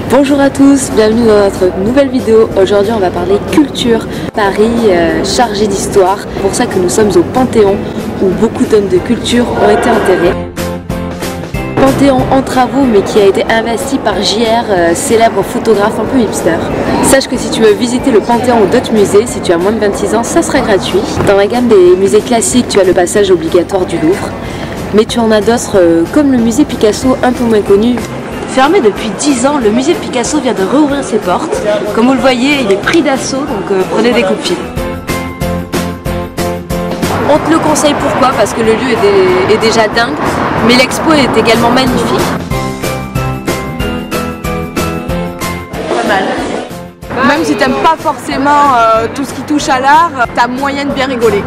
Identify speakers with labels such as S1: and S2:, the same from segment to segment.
S1: Bonjour à tous, bienvenue dans notre nouvelle vidéo. Aujourd'hui on va parler culture, Paris chargé d'histoire. C'est pour ça que nous sommes au Panthéon où beaucoup d'hommes de culture ont été enterrés. Panthéon en travaux mais qui a été investi par JR, célèbre photographe un peu hipster. Sache que si tu veux visiter le Panthéon ou d'autres musées, si tu as moins de 26 ans, ça sera gratuit. Dans la gamme des musées classiques, tu as le passage obligatoire du Louvre. Mais tu en as d'autres comme le musée Picasso, un peu moins connu. Fermé depuis 10 ans, le musée Picasso vient de rouvrir ses portes. Comme vous le voyez, il est pris d'assaut, donc prenez des coups de fil. On te le conseille pourquoi? Parce que le lieu est déjà dingue, mais l'expo est également magnifique. Pas mal.
S2: Même si t'aimes pas forcément tout ce qui touche à l'art, t'as moyen de bien rigoler.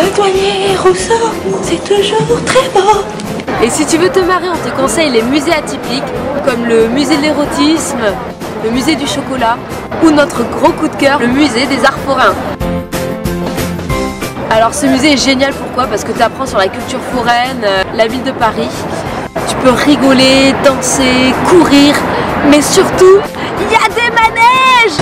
S1: Le douanier Rousseau, c'est toujours très beau. Et si tu veux te marrer, on te conseille les musées atypiques, comme le musée de l'érotisme, le musée du chocolat, ou notre gros coup de cœur, le musée des arts forains. Alors ce musée est génial, pourquoi? Parce que tu apprends sur la culture foraine, la ville de Paris. Tu peux rigoler, danser, courir, mais surtout, il y a des manèges.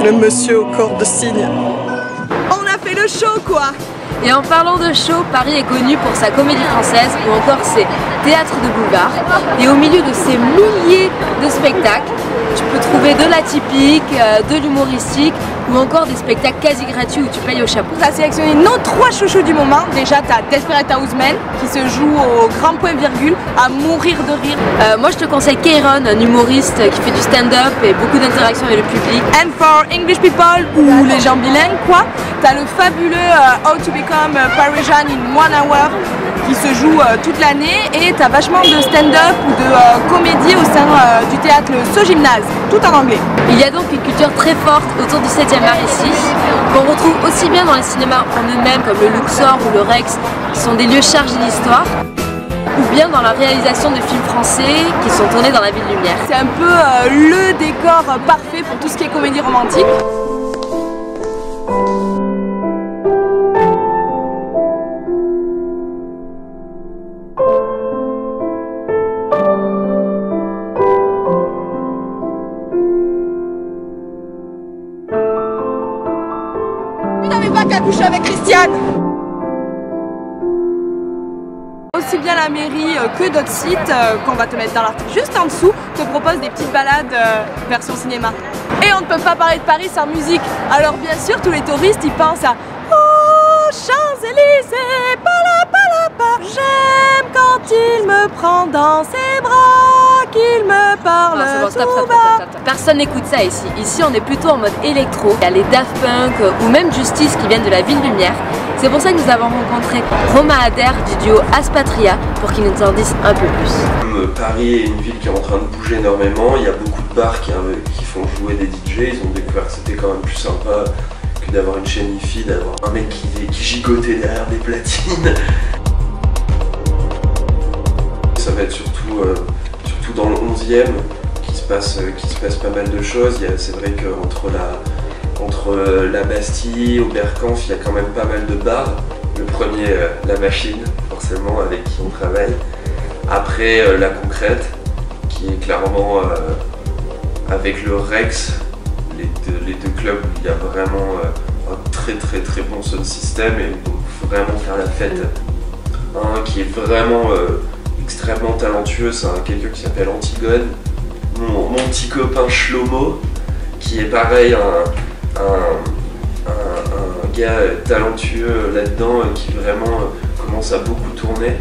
S2: Le monsieur au corps de cygne. On a fait le show quoi!
S1: Et en parlant de show, Paris est connu pour sa comédie française ou encore ses théâtres de boulevard. Et au milieu de ces milliers de spectacles, tu peux trouver de l'atypique, de l'humoristique ou encore des spectacles quasi gratuits où tu payes au chapeau.
S2: On a sélectionné nos 3 chouchous du moment. Déjà t'as Desperate Houseman qui se joue au grand point virgule à mourir de rire.
S1: Moi je te conseille Kairon, un humoriste qui fait du stand-up et beaucoup d'interactions avec le public.
S2: And for English people ou les gens bilingues quoi, t'as le fabuleux How to Become Parisian in 1 Hour qui se joue toute l'année et t'as vachement de stand-up ou de comédie au sein du théâtre Ce Gymnase, tout en anglais.
S1: Il y a donc une culture très forte autour du 7e art ici, qu'on retrouve aussi bien dans les cinémas en eux-mêmes comme le Luxor ou le Rex, qui sont des lieux chargés d'histoire, ou bien dans la réalisation de films français qui sont tournés dans la ville lumière.
S2: C'est un peu le décor parfait pour tout ce qui est comédie romantique. Tu n'avais pas qu'à coucher avec Christiane. Aussi bien la mairie que d'autres sites qu'on va te mettre dans l'article juste en dessous te proposent des petites balades version cinéma. Et on ne peut pas parler de Paris sans musique. Alors bien sûr tous les touristes ils pensent à oh Champs-Élysées, palapa. J'aime quand il me prend dans ses bras, qu'il me parle tout bas.
S1: Personne n'écoute ça ici. Ici on est plutôt en mode électro. Il y a les Daft Punk ou même Justice qui viennent de la ville lumière. C'est pour ça que nous avons rencontré Romain Adair du duo Aspatria pour qu'il nous en dise un peu plus.
S3: Paris est une ville qui est en train de bouger énormément, il y a beaucoup de bars qui font jouer des DJ, ils ont découvert que c'était quand même plus sympa que d'avoir une chaîne hi-fi, d'avoir un mec qui gigotait derrière des platines. Ça va être surtout dans le 11e qu'il se passe pas mal de choses. C'est vrai qu'entre la Bastille, Oberkampf, il y a quand même pas mal de bars. Le premier, La Machine, forcément, avec qui on travaille. Après, La Concrète, qui est clairement avec le Rex, les deux clubs où il y a vraiment un très bon sound system et il faut vraiment faire la fête. Un qui est vraiment extrêmement talentueux, c'est quelqu'un qui s'appelle Antigone, mon petit copain Shlomo, qui est pareil, un gars talentueux là-dedans qui vraiment commence à beaucoup tourner.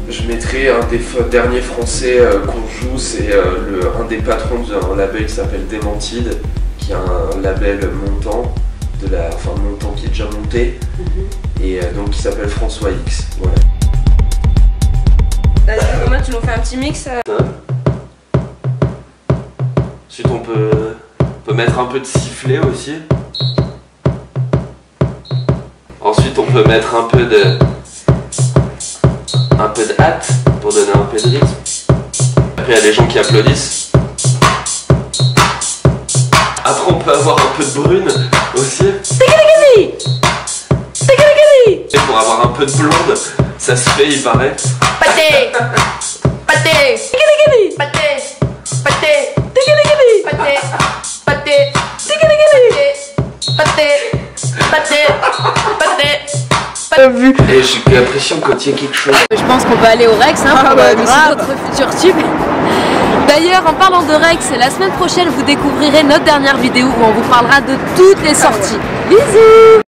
S3: Je mettrai un des derniers français qu'on joue, c'est un des patrons d'un label qui s'appelle Démentide, qui est un label montant, montant qui est déjà monté, et donc qui s'appelle François X. Ouais.
S1: Vas-y Romain, tu nous fais un petit mix.
S3: Ensuite on peut mettre un peu de sifflet aussi. Ensuite on peut mettre un peu de un peu de hâte pour donner un peu de rythme. Après il y a les gens qui applaudissent. Après on peut avoir un peu de brune aussi. Et pour avoir un peu de blonde, ça se fait il paraît.
S2: Pâté, pâté, pâté, pâté, pâté, pâté, pâté, pâté.
S3: Et j'ai l'impression quand il y a quelque chose.
S1: Je pense qu'on peut aller au Rex pour notre futur tube. D'ailleurs, en parlant de Rex, la semaine prochaine vous découvrirez notre dernière vidéo où on vous parlera de toutes les sorties. Bisous!